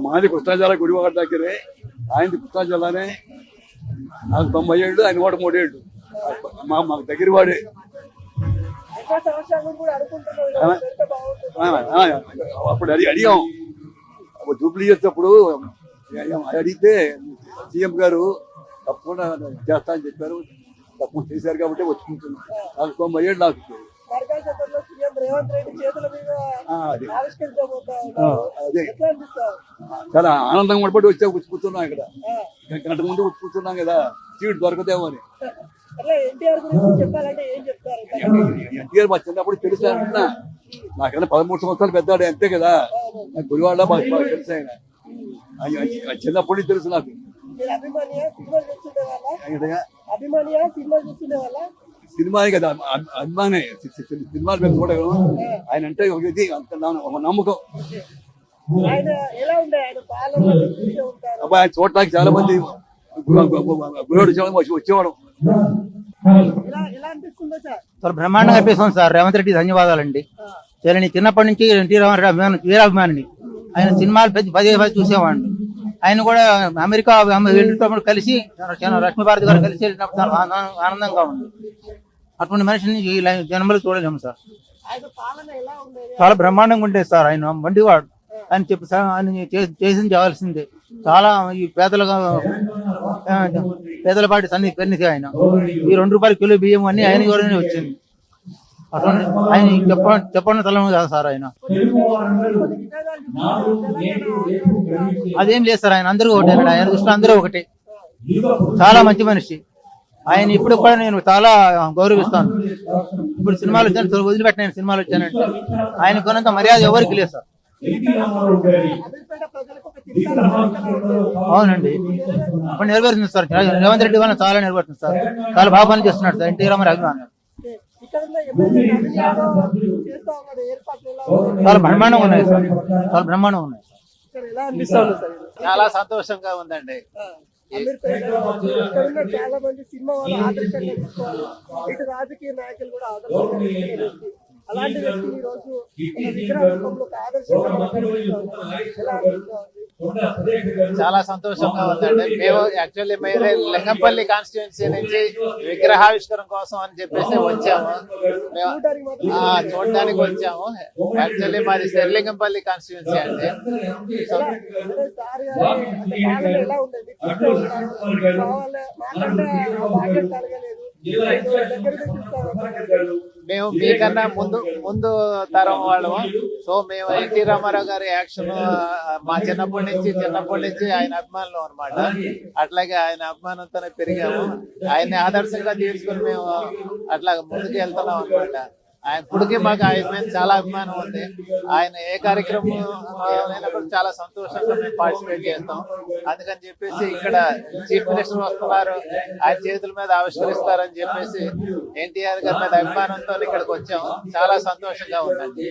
మాది కృష్ణా జిల్లా గుడివాడ దగ్గరే, ఆయనది కృష్ణా జిల్లానే. నాకు 90 ఏళ్ళు, ఆయన కూడా 3 ఏళ్ళు. మాకు దగ్గర వాడే. అప్పుడు అడిగాం, జూబ్లీ చేసేటప్పుడు అడిగితే సీఎం గారు తప్పకుండా చేస్తా అని చెప్పారు. తప్పకుండా చేశారు కాబట్టి వచ్చుకుంటున్నాం. నాకు 90 ఏళ్ళు. నాకు అదే చాలా ఆనందంగా పడి వచ్చా కూర్చున్నాం. ఇక్కడ గంట ముందు కూర్చున్నాం కదా, సీట్ దొరకదేమో అని. ఎన్టీఆర్ మా చిన్నప్పుడు తెలుసు అంటున్నా. నాకన్నా 13 సంవత్సరాలు పెద్దాడు అంతే కదా. నాకు గుడివాడ బాగా తెలుసు. ఆయన చిన్నప్పటి నుంచి తెలుసు నాకు. సినిమానే కదా అభిమానే. సినిమాలు మేము కూడా ఆయన అంటే ఒక నమ్మకం. అబ్బాయి ఆయన చూడటానికి చాలా మంది వచ్చేవాడు. చాలా బ్రహ్మాండంగా అనిపిస్తుంది సార్. రేవంత్ రెడ్డి ధన్యవాదాలండి. నేను చిన్నప్పటి నుంచి ఎన్టీ రామారావు వీరాభిమానిని. ఆయన సినిమాలు పదే చూసేవాడిని. ఆయన కూడా అమెరికా వెళ్ళేటప్పుడు కలిసి లక్ష్మీ భారతి గారు కలిసి వెళ్ళినప్పుడు చాలా ఆనందంగా ఉంది. అటువంటి మనిషిని జన్మలు చూడలేము సార్. చాలా బ్రహ్మాండంగా ఉండేది సార్. ఆయన వండివాడు. ఆయన చెప్పి ఆయన చేసింది చేయాల్సిందే. చాలా ఈ పేదల పాటి సన్ని పెన్నిసి ఆయన ఈ 2 రూపాయల కిలో బియ్యం అన్ని ఆయన ద్వారానే వచ్చింది. అటువంటి ఆయన చెప్పండి తలం కాదు సార్. ఆయన అదేం లేదు సార్. ఆయన అందరూ ఒకటే. ఆయన దృష్టిలో అందరూ ఒకటే. చాలా మంచి మనిషి. ఆయన ఇప్పుడు కూడా నేను చాలా గౌరవిస్తాను. ఇప్పుడు సినిమాలు వచ్చాను, వదిలిపెట్టిన సినిమాలు వచ్చానంటే ఆయన కొనంత మర్యాద ఎవరికి లేదు సార్. అవునండి, ఇప్పుడు నెరవేరుతుంది సార్. రేవంత్ రెడ్డి వల్ల చాలా నెరవేరుతుంది సార్. చాలా బాగా పని చేస్తున్నాడు సార్. ఎన్టీ రామారావు అభిమానం. చాలా బ్రహ్మాండంగా ఉన్నాయి సార్. చాలా బ్రహ్మాండంగా ఉన్నాయి. చాలా సంతోషంగా ఉందండి. చాలా మంది సినిమా వాళ్ళు ఆదర్శంగా తీసుకోవాలి. ఇటు రాజకీయ నాయకులు కూడా ఆదర్శంగా. అలాంటి వ్యక్తి ఈ రోజు విగ్రహంలో చాలా సంతోషంగా ఉందండి. మేము యాక్చువల్లీ లింగంపల్లి కాన్స్టిట్యున్సీ నుంచి విగ్రహావిష్కరణ కోసం అని చెప్పేసి వచ్చాము. చూడడానికి వచ్చాము. యాక్చువల్లీ మాది శ్రీలింగంపల్లి కాన్స్టిట్యున్సీ అండి. మేము మీకన్నా ముందు తరం వాళ్ళము. సో మేము ఎన్టీ రామారావు గారి యాక్షన్ మా చిన్నప్పటి నుంచి ఆయన అభిమానులు అనమాట. అట్లాగే ఆయన అభిమానంతోనే పెరిగాము. ఆయన్ని ఆదర్శంగా తీసుకుని మేము అట్లా ముందుకు వెళ్తున్నాం అనమాట. ఆయన ఇప్పటికీ మాకు ఆయన మీద చాలా అభిమానం ఉంది. ఆయన ఏ కార్యక్రమం అయినప్పుడు చాలా సంతోషంగా మేము పార్టిసిపేట్ చేస్తాం. అందుకని చెప్పేసి ఇక్కడ చీఫ్ మినిస్టర్ వస్తున్నారు, ఆయన చేతుల మీద ఆవిష్కరిస్తారని చెప్పేసి ఎన్టీఆర్ గారి మీద అభిమానంతో ఇక్కడికి వచ్చాము. చాలా సంతోషంగా ఉందండి.